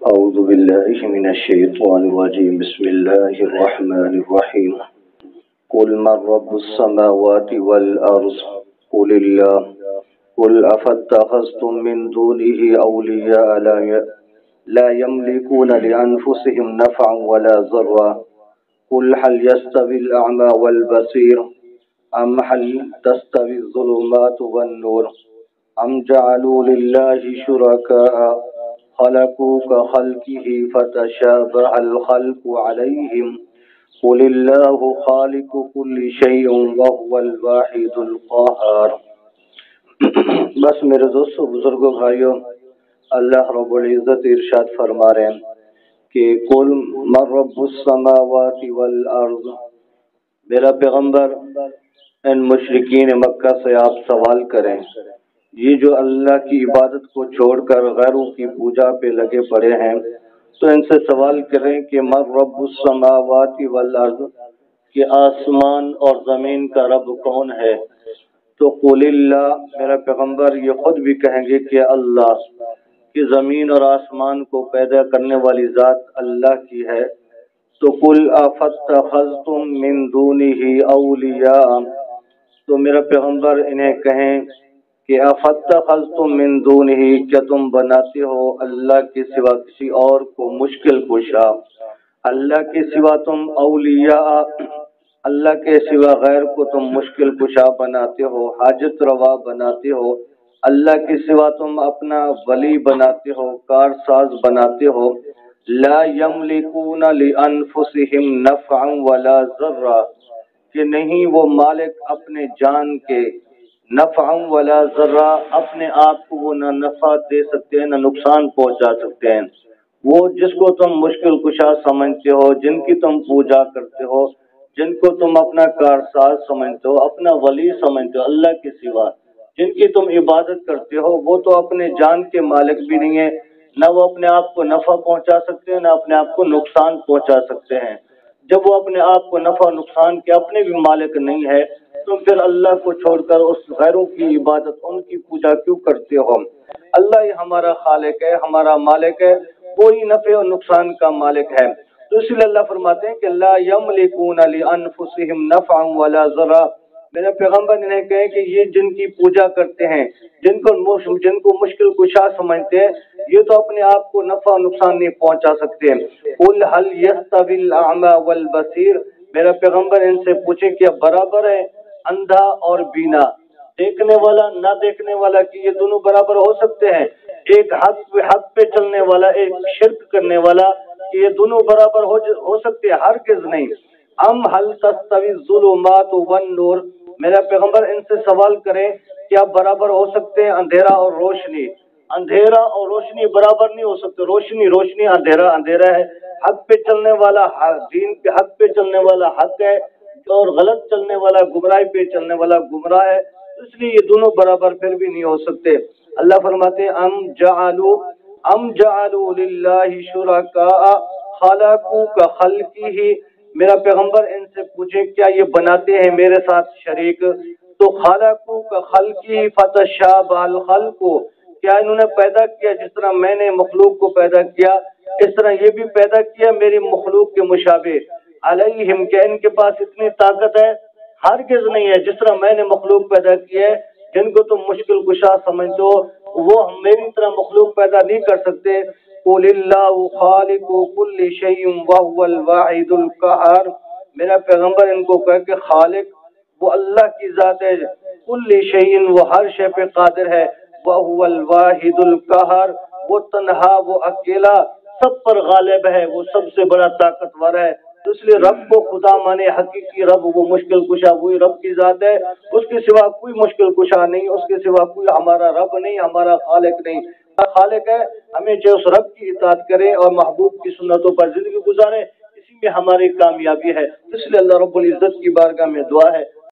أعوذ بالله من الشيطان الرجيم بسم الله الرحمن الرحيم قل من رب السماوات والأرض قل الله قل أفاتخذتم من دونه أولياء لا يملكون لأنفسهم نفعا ولا ضرا قل هل يستوي الأعمى والبصير أم هل تستوي الظلمات والنور أم جعلوا لله شركاء خلقوا كخلقه فتشابه الخلق عليهم قل الله خالق كل شيء وهو الواحد القهار۔ بس میرے دوستو بزرگوں بھائیوں، اللہ رب العزت ارشاد فرما رہے ہیں کہ قل من رب السماوات والارض، میرا پیغمبر ان مشرکین مکہ سے آپ سوال کریں، یہ جو اللہ کی عبادت کو چھوڑ کر غیروں کی پوجا پہ لگے پڑے ہیں، تو ان سے سوال کریں کہ من رب السماوات والارض، کہ آسمان اور زمین کا رب کون ہے؟ تو قل اللہ، میرا پیغمبر یہ خود بھی کہیں گے کہ اللہ، کہ زمین اور آسمان کو پیدا کرنے والی ذات اللہ کی ہے۔ تو قل افاتخذتم من دونہ اولیاء، تو میرا پیغمبر انہیں کہیں کہ افاتخذتم من دونہ، کیا تم بناتے ہو اللہ کے سوا کسی اور کو مشکل کشا، اللہ کے سوا تم اولیاء، اللہ کے سوا غیر کو تم مشکل کشا بناتے ہو، حاجت روا بناتے ہو، اللہ کے سوا تم اپنا ولی بناتے ہو، کارساز بناتے ہو۔ لا یملکون لانفسہم نفعا ولا ضرا، کہ نہیں وہ مالک اپنے جان کے، نفعا ولا ضرا، اپنے آپ کو وہ نہ نفع دے سکتے ہیں نہ نقصان پہنچا سکتے ہیں۔ وہ جس کو تم مشکل کشا سمجھتے ہو، جن کی تم پوجا کرتے ہو، جن کو تم اپنا کارساز سمجھتے ہو، اپنا ولی سمجھتے ہو اللہ کے سوا، جن کی تم عبادت کرتے ہو، وہ تو اپنے جان کے مالک بھی نہیں ہے، نہ وہ اپنے آپ کو نفع پہنچا سکتے ہیں نہ اپنے آپ کو نقصان پہنچا سکتے ہیں۔ جب وہ اپنے آپ کو نفع و نقصان کے اپنے بھی مالک نہیں ہے، تو پھر اللہ کو چھوڑ کر اس غیروں کی عبادت، ان کی پوجا کیوں کرتے ہو؟ اللہ ہی ہمارا خالق ہے، ہمارا مالک ہے، وہی نفع و نقصان کا مالک ہے۔ تو اس لیے اللہ فرماتے ہیں کہ لا یملکون لانفسہم نفعا ولا ضرا، میرے پیغمبر انہیں کہیں کہ یہ جن کی پوجا کرتے ہیں، جن کو مشکل کشا سمجھتے ہیں، یہ تو اپنے آپ کو نفع و نقصان نہیں پہنچا سکتے۔ قل هل يستوي الاعمى والبصير، میرا پیغمبر ان سے پوچھیں کیا برابر ہے اندھا اور بینا، دیکھنے والا نہ دیکھنے والا، کہ یہ دونوں برابر ہو سکتے ہیں؟ ایک حق پہ چلنے والا، ایک شرک کرنے والا، کہ یہ دونوں برابر ہو سکتے ہیں؟ ہرگز نہیں۔ ام هل تستوي الظلمات والنور، میرا پیغمبر ان سے سوال کریں کیا برابر ہو سکتے ہیں اندھیرا اور روشنی؟ اندھیرا اور روشنی برابر نہیں ہو سکتے، روشنی اندھیرا ہے۔ حق پہ چلنے والا دین کے حق پہ چلنے والا حق ہے، اور غلط چلنے والا، گمراہی پہ چلنے والا گمراہ ہے، اس لیے یہ دونوں برابر پھر بھی نہیں ہو سکتے۔ اللہ فرماتے ہیں ام جعلوا للہ شرکاء خلقوا کخلقہ، میرا پیغمبر ان سے پوچھیں کیا یہ بناتے ہیں میرے ساتھ شریک؟ تو خلقوا کخلقہ فتشابہ الخلق، کیا انہوں نے پیدا کیا جس طرح میں نے مخلوق کو پیدا کیا، اس طرح یہ بھی پیدا کیا میری مخلوق کے مشابہ؟ علیہم، کیا ان کے پاس اتنی طاقت ہے؟ ہرگز نہیں ہے۔ جس طرح میں نے مخلوق پیدا کی ہے، جن کو تم مشکل کشا سمجھتے ہو، وہ میری طرح مخلوق پیدا نہیں کر سکتے۔ قل اللہ خالق کل شیء وهو الواحد القہار، میرا پیغمبر ان کو کہے کہ خالق وہ اللہ کی ذات ہے، کل شیء وہ ہر شے پہ قادر ہے، وهو الواحد القہار وہ تنہا، وہ اکیلا، سب پر غالب ہے، وہ سب سے بڑا طاقتور ہے۔ تو اس لیے رب کو خدا مانے، حقیقی رب وہ مشکل کشا وہی رب کی ذات ہے، اس کے سوا کوئی مشکل کشا نہیں، اس کے سوا کوئی ہمارا رب نہیں، ہمارا خالق نہیں۔ خالق ہے، ہمیں جو اس رب کی اطاعت کریں اور محبوب کی سنتوں پر زندگی گزاریں، اسی میں ہماری کامیابی ہے۔ اس لیے اللہ رب العزت کی بارگاہ میں دعا ہے